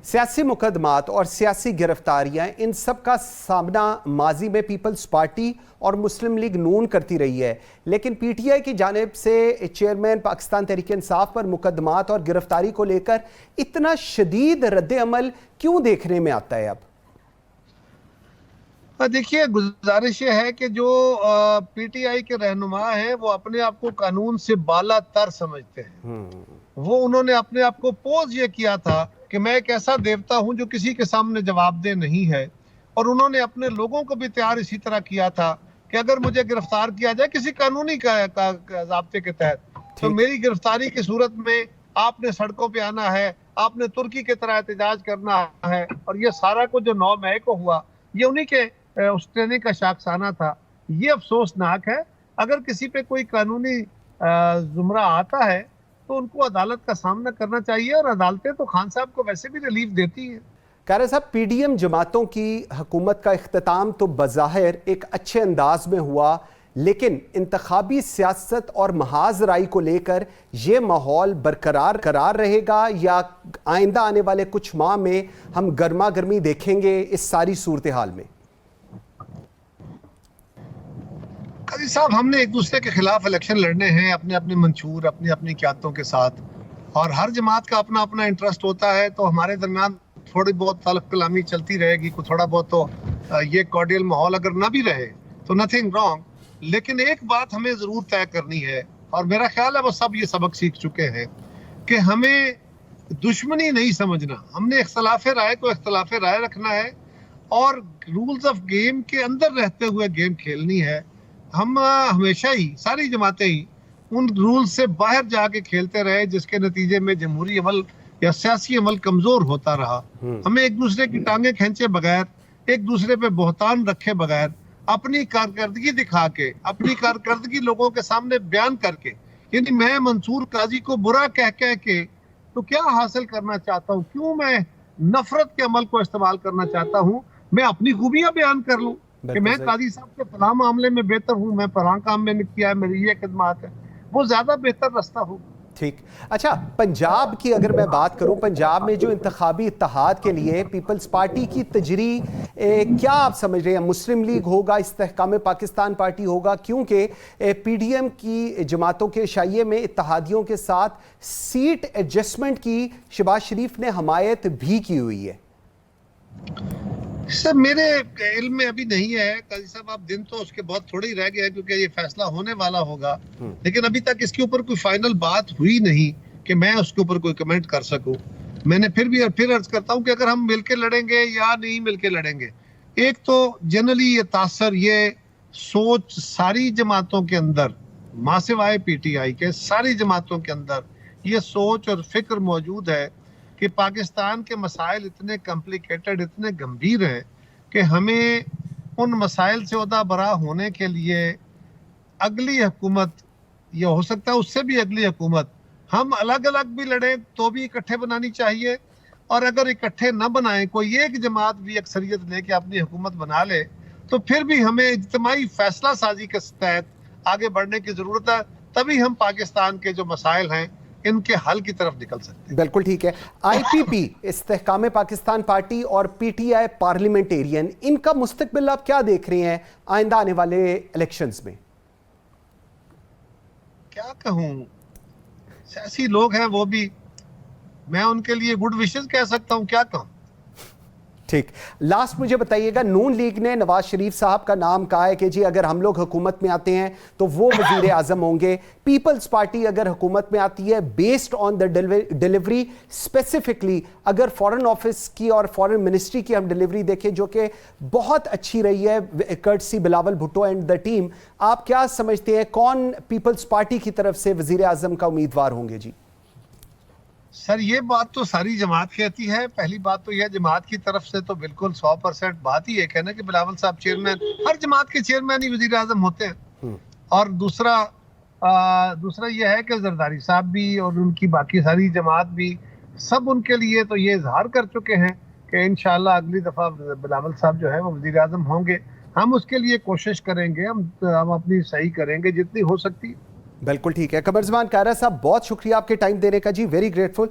सियासी मुकदमात और सियासी गिरफ्तारियां, इन सब का सामना माजी में पीपल्स पार्टी और मुस्लिम लीग नून करती रही है, लेकिन पीटीआई की जानिब से चेयरमैन पाकिस्तान तहरीक इंसाफ पर मुकदमात और गिरफ्तारी को लेकर इतना शदीद रद्द-ए-अमल क्यों देखने में आता है? अब देखिए, गुजारिश ये है कि जो पीटीआई के रहनुमा हैं वो अपने आप को कानून से बाला तर समझते हैं। वो उन्होंने अपने आप को पोज ये किया था कि मैं एक ऐसा देवता हूं जो किसी के सामने जवाबदेह नहीं है, और उन्होंने अपने लोगों को भी तैयार इसी तरह किया था कि अगर मुझे गिरफ्तार किया जाए किसी कानूनी ज़ाब्ते के तहत, तो मेरी गिरफ्तारी की सूरत में आपने सड़कों पे आना है, आपने तुर्की की तरह एहतजाज करना है। और ये सारा कुछ जो 9 मई को हुआ, ये उन्हीं के उस ट्रेनिंग का शाखसाना था। ये अफसोसनाक है। अगर किसी पे कोई कानूनी जुमरा आता है तो उनको अदालत का सामना करना चाहिए, और अदालतें तो खान साहब को वैसे भी रिलीफ देती हैं। कारी साहब, पीडीएम जमातों की हुकूमत का इख्तिताम तो बज़ाहिर एक अच्छे अंदाज में हुआ, लेकिन इंतखाबी सियासत और महाज राई को लेकर ये माहौल बरकरार रहेगा या आइंदा आने वाले कुछ माह में हम गर्मा गर्मी देखेंगे इस सारी सूरत हाल में? काजी साहब, हमने एक दूसरे के खिलाफ इलेक्शन लड़ने हैं, अपने अपने मंशूर, अपनी अपनी क़यादतों के साथ, और हर जमात का अपना अपना इंटरेस्ट होता है। तो हमारे दरमियान थोड़ी बहुत तलब कलामी चलती रहेगी, कुछ थोड़ा बहुत तो ये कॉर्डियल माहौल अगर ना भी रहे तो नथिंग रॉन्ग। लेकिन एक बात हमें ज़रूर तय करनी है, और मेरा ख्याल है वो सब ये सबक सीख चुके हैं, कि हमें दुश्मनी नहीं समझना। हमने इख्तलाफ राय को इख्तलाफ राय रखना है, और रूल्स ऑफ गेम के अंदर रहते हुए गेम खेलनी है। हम हमेशा ही, सारी जमातें ही उन रूल से बाहर जाके खेलते रहे, जिसके नतीजे में जमहूरी अमल या सियासी अमल कमजोर होता रहा। हमें एक दूसरे की टांगे खींचे बगैर, एक दूसरे पे बोहतान रखे बगैर, अपनी कारकर्दगी दिखा के, अपनी कारकर्दगी लोगों के सामने बयान करके, यानी मैं मंसूर काजी को बुरा कह के तो क्या हासिल करना चाहता हूँ, क्यों मैं नफरत के अमल को इस्तेमाल करना चाहता हूँ। मैं अपनी खूबियां बयान कर लूं कि मैं काजी साहब के फलां मामले में बेहतर हूं, मैं फलां काम में किया है, मेरी ये खिदमत है, वो ज्यादा बेहतर रास्ता हो। ठीक। अच्छा, पंजाब की अगर मैं बात करूं, पंजाब में जो इंतखाबी इत्तेहाद के लिए पीपल्स पार्टी की तजरी क्या आप समझ रहे हैं? मुस्लिम लीग होगा, इस्तेहकाम पाकिस्तान पार्टी होगा? क्योंकि पीडीएम की जमातों के शाये में इत्तेहादियों के साथ सीट एडजस्टमेंट की शहबाज शरीफ ने हमायत भी की हुई है। सर, मेरे इल्म में अभी नहीं है काजी साहब। आप दिन तो उसके बहुत थोड़े ही रह गए हैं, क्योंकि ये फैसला होने वाला होगा, लेकिन अभी तक इसके ऊपर कोई फाइनल बात हुई नहीं कि मैं उसके ऊपर कोई कमेंट कर सकूं। मैंने फिर अर्ज करता हूं कि अगर हम मिलके लड़ेंगे या नहीं मिलके लड़ेंगे, एक तो जनरली ये तासर, ये सोच सारी जमातों के अंदर, मासिवाए पीटीआई के सारी जमातों के अंदर ये सोच और फिक्र मौजूद है कि पाकिस्तान के मसाइल इतने कॉम्प्लिकेटेड, इतने गंभीर हैं कि हमें उन मसाइल से ओहदा बरा होने के लिए अगली हुकूमत, या हो सकता है उससे भी अगली हुकूमत, हम अलग अलग भी लड़ें तो भी इकट्ठे बनानी चाहिए, और अगर इकट्ठे न बनाएं, कोई एक जमात भी अक्सरियत लेके अपनी हुकूमत बना ले, तो फिर भी हमें इज्तिमाई फैसला साजी के तहत आगे बढ़ने की ज़रूरत है। तभी हम पाकिस्तान के जो मसाइल हैं इनके हल की तरफ निकल सकते हैं। बिल्कुल ठीक है। आईपीपी, इस्तेहकाम पाकिस्तान पार्टी, और पीटीआई पार्लियामेंटेरियन, इनका मुस्तकबिल आप क्या देख रहे हैं आइंदा आने वाले इलेक्शंस में? क्या कहूं, सियासी लोग हैं वो भी, मैं उनके लिए गुड विशेस कह सकता हूं, क्या कहूं। ठीक। लास्ट मुझे बताइएगा, नून लीग ने नवाज शरीफ साहब का नाम कहा है कि जी अगर हम लोग हुकूमत में आते हैं तो वो वजीर आजम होंगे। पीपल्स पार्टी अगर हुकूमत में आती है, based on the delivery, specifically अगर फॉरेन ऑफिस की और फॉरेन मिनिस्ट्री की हम डिलीवरी देखें जो कि बहुत अच्छी रही है, courtesy Bilawal Bhutto and the team, आप क्या समझते हैं कौन पीपल्स पार्टी की तरफ से वजीर आजम का उम्मीदवार होंगे? जी सर, ये बात तो सारी जमात कहती है। पहली बात तो यह, जमात की तरफ से तो बिल्कुल 100% बात ही एक है ना कि बिलावल साहब चेयरमैन, हर जमात के चेयरमैन ही वजीर आजम होते हैं। और दूसरा यह है कि जरदारी साहब भी और उनकी बाकी सारी जमात भी, सब उनके लिए तो ये इजहार कर चुके हैं कि इंशाअल्लाह अगली दफा बिलावल साहब जो है वो वजीर आजम होंगे। हम उसके लिए कोशिश करेंगे, हम अपनी सही करेंगे जितनी हो सकती है। बिल्कुल ठीक है। कमर ज़मान कायरा साहब, बहुत शुक्रिया आपके टाइम देने का जी, वेरी ग्रेटफुल।